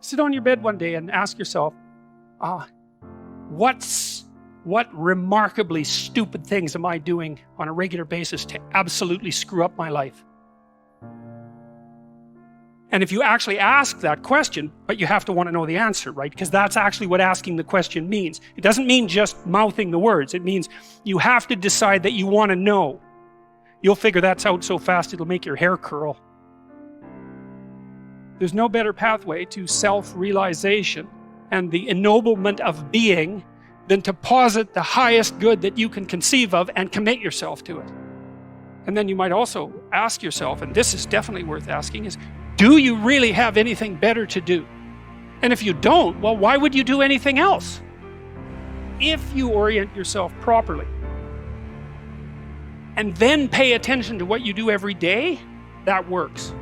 Sit on your bed one day and ask yourself, what remarkably stupid things am I doing on a regular basis to absolutely screw up my life? And if you actually ask that question, but you have to want to know the answer, right? Because that's actually what asking the question means. It doesn't mean just mouthing the words. It means you have to decide that you want to know. You'll figure that out so fast it'll make your hair curl. There's no better pathway to self-realization and the ennoblement of being than to posit the highest good that you can conceive of and commit yourself to it. And then you might also ask yourself, and this is definitely worth asking, is do you really have anything better to do? And if you don't, well, why would you do anything else? If you orient yourself properly and then pay attention to what you do every day, that works.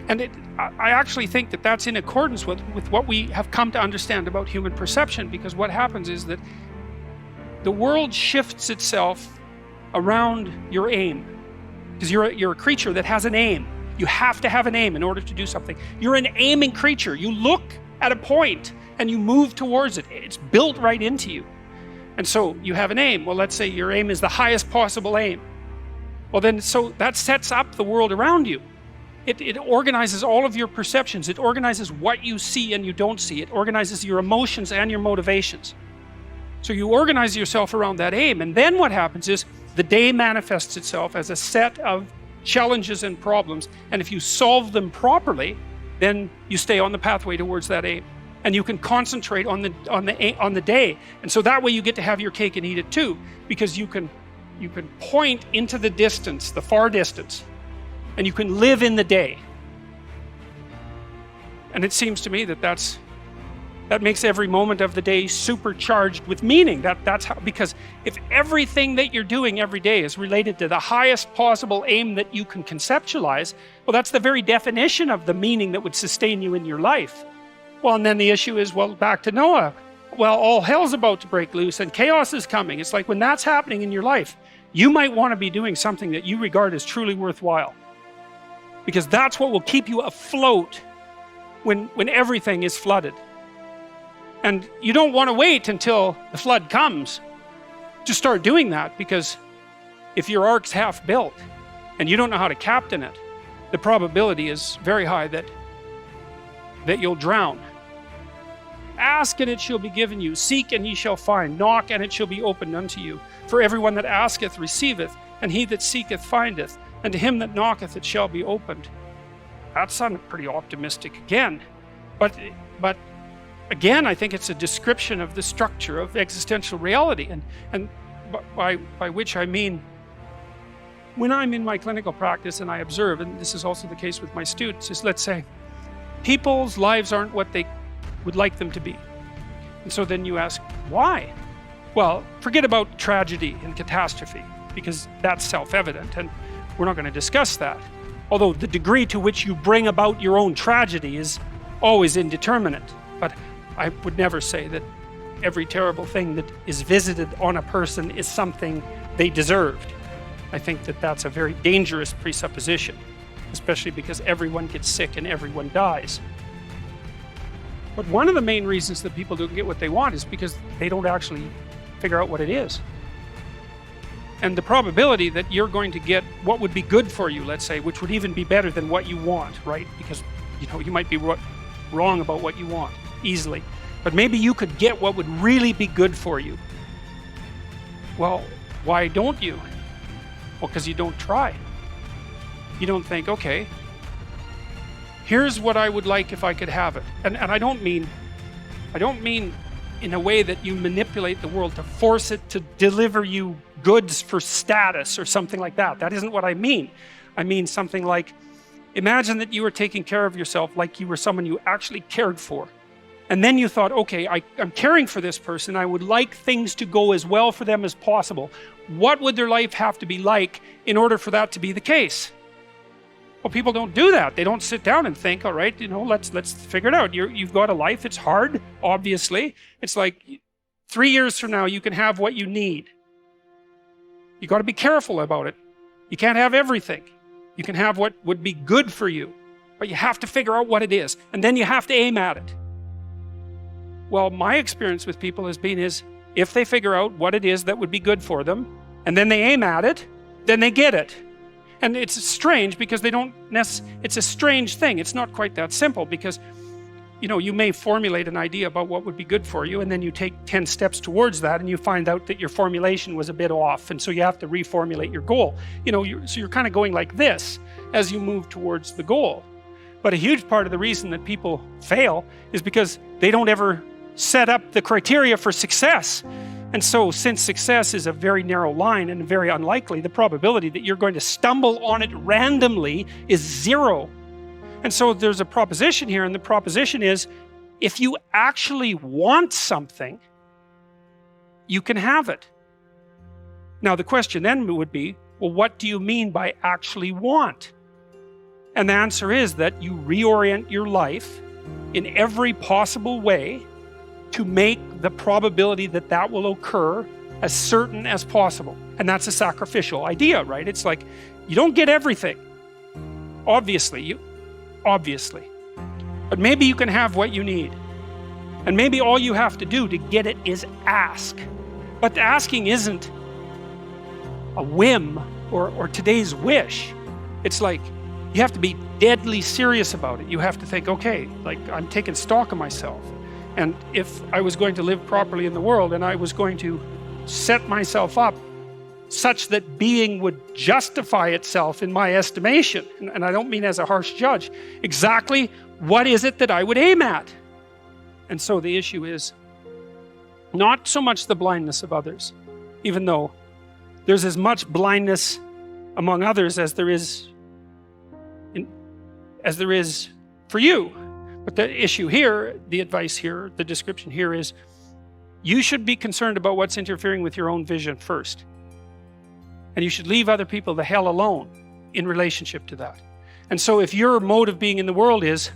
And I actually think that that's in accordance with what we have come to understand about human perception, because what happens is that the world shifts itself around your aim. Because you're a creature that has an aim. You have to have an aim in order to do something. You're an aiming creature. You look at a point and you move towards it. It's built right into you. And so you have an aim. Well, let's say your aim is the highest possible aim. Well then, so that sets up the world around you. It organizes all of your perceptions. It organizes what you see and you don't see. It organizes your emotions and your motivations. So you organize yourself around that aim, and then what happens is the day manifests itself as a set of challenges and problems, and if you solve them properly, then you stay on the pathway towards that aim, and you can concentrate on the day, and so that way you get to have your cake and eat it too, because you can point into the distance, the far distance, and you can live in the day. And it seems to me that that makes every moment of the day supercharged with meaning. That's how, because if everything that you're doing every day is related to the highest possible aim that you can conceptualize, well, that's the very definition of the meaning that would sustain you in your life. Well, and then the issue is, well, back to Noah. Well, all hell's about to break loose and chaos is coming. It's like when that's happening in your life, you might want to be doing something that you regard as truly worthwhile. Because that's what will keep you afloat when everything is flooded. And you don't want to wait until the flood comes to start doing that, because if your ark's half built and you don't know how to captain it, the probability is very high that you'll drown. Ask and it shall be given you. Seek and ye shall find. Knock and it shall be opened unto you. For everyone that asketh receiveth, and he that seeketh findeth, and to him that knocketh it shall be opened. That sounded pretty optimistic again. But again, I think it's a description of the structure of existential reality, and by which I mean, when I'm in my clinical practice and I observe, and this is also the case with my students, is, let's say, people's lives aren't what they would like them to be. And so then you ask, why? Well, forget about tragedy and catastrophe, because that's self-evident, and we're not going to discuss that. Although the degree to which you bring about your own tragedy is always indeterminate. But I would never say that every terrible thing that is visited on a person is something they deserved. I think that that's a very dangerous presupposition, especially because everyone gets sick and everyone dies. But one of the main reasons that people don't get what they want is because they don't actually figure out what it is. And the probability that you're going to get what would be good for you, let's say, which would even be better than what you want, right? Because, you might be wrong about what you want easily, but maybe you could get what would really be good for you. Well, why don't you? Well, because you don't try. You don't think, okay, here's what I would like if I could have it. And I don't mean in a way that you manipulate the world to force it to deliver you goods for status or something like that. That isn't what I mean. I mean something like, imagine that you were taking care of yourself like you were someone you actually cared for. And then you thought, okay, I'm caring for this person. I would like things to go as well for them as possible. What would their life have to be like in order for that to be the case? Well, people don't do that. They don't sit down and think, all right, let's figure it out. You've got a life. It's hard, obviously. It's like 3 years from now, you can have what you need. You got to be careful about it. You can't have everything. You can have what would be good for you, but you have to figure out what it is, and then you have to aim at it. Well, my experience with people has been is if they figure out what it is that would be good for them, and then they aim at it, then they get it. And it's strange because they don't it's a strange thing. It's not quite that simple because, you know, you may formulate an idea about what would be good for you, and then you take 10 steps towards that, and you find out that your formulation was a bit off, and so you have to reformulate your goal. You know, so you're kind of going like this as you move towards the goal. But a huge part of the reason that people fail is because they don't ever set up the criteria for success. And so since success is a very narrow line and very unlikely, the probability that you're going to stumble on it randomly is 0. And so there's a proposition here, and the proposition is, if you actually want something, you can have it. Now the question then would be, well, what do you mean by actually want? And the answer is that you reorient your life in every possible way to make the probability that that will occur as certain as possible. And that's a sacrificial idea, right? It's like, you don't get everything. Obviously. But maybe you can have what you need. And maybe all you have to do to get it is ask. But the asking isn't a whim or today's wish. It's like, you have to be deadly serious about it. You have to think, okay, like I'm taking stock of myself. And if I was going to live properly in the world and I was going to set myself up such that being would justify itself in my estimation, and I don't mean as a harsh judge, exactly what is it that I would aim at? And so the issue is not so much the blindness of others, even though there's as much blindness among others as there is for you. But the issue here, the advice here, the description here is, you should be concerned about what's interfering with your own vision first. And you should leave other people the hell alone in relationship to that. And so if your mode of being in the world is,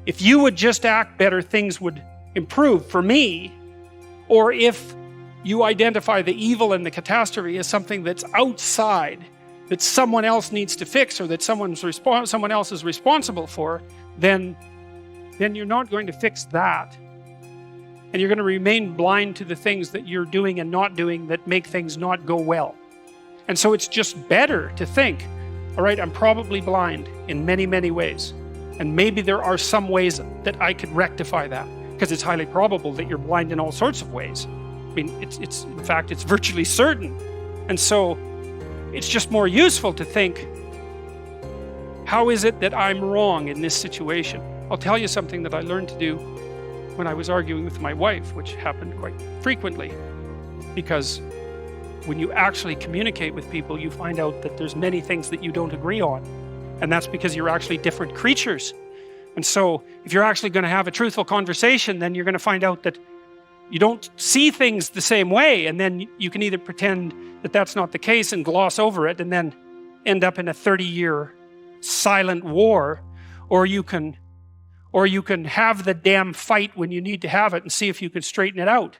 if you would just act better, things would improve for me, or if you identify the evil and the catastrophe as something that's outside, that someone else needs to fix, or that someone else is responsible for, then you're not going to fix that. And you're going to remain blind to the things that you're doing and not doing that make things not go well. And so it's just better to think, all right, I'm probably blind in many, many ways. And maybe there are some ways that I could rectify that, because it's highly probable that you're blind in all sorts of ways. I mean, in fact, it's virtually certain. And so it's just more useful to think, how is it that I'm wrong in this situation? I'll tell you something that I learned to do when I was arguing with my wife, which happened quite frequently, because when you actually communicate with people, you find out that there's many things that you don't agree on. And that's because you're actually different creatures. And so if you're actually going to have a truthful conversation, then you're going to find out that you don't see things the same way. And then you can either pretend that that's not the case and gloss over it and then end up in a 30-year silent war, or you can have the damn fight when you need to have it and see if you can straighten it out.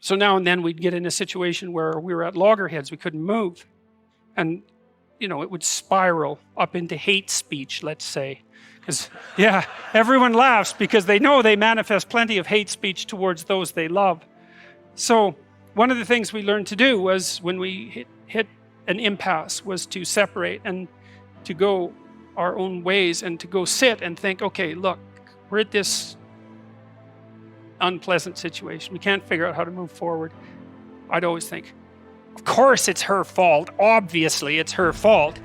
So now and then we'd get in a situation where we were at loggerheads, we couldn't move. And, you know, it would spiral up into hate speech, let's say. Because, yeah, everyone laughs because they know they manifest plenty of hate speech towards those they love. So one of the things we learned to do was, when we hit an impasse, was to separate and to go our own ways and to go sit and think, okay, look, we're at this unpleasant situation. We can't figure out how to move forward. I'd always think, of course it's her fault. Obviously it's her fault.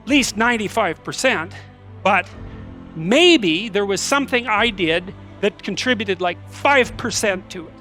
At least 95%. But maybe there was something I did that contributed like 5% to it.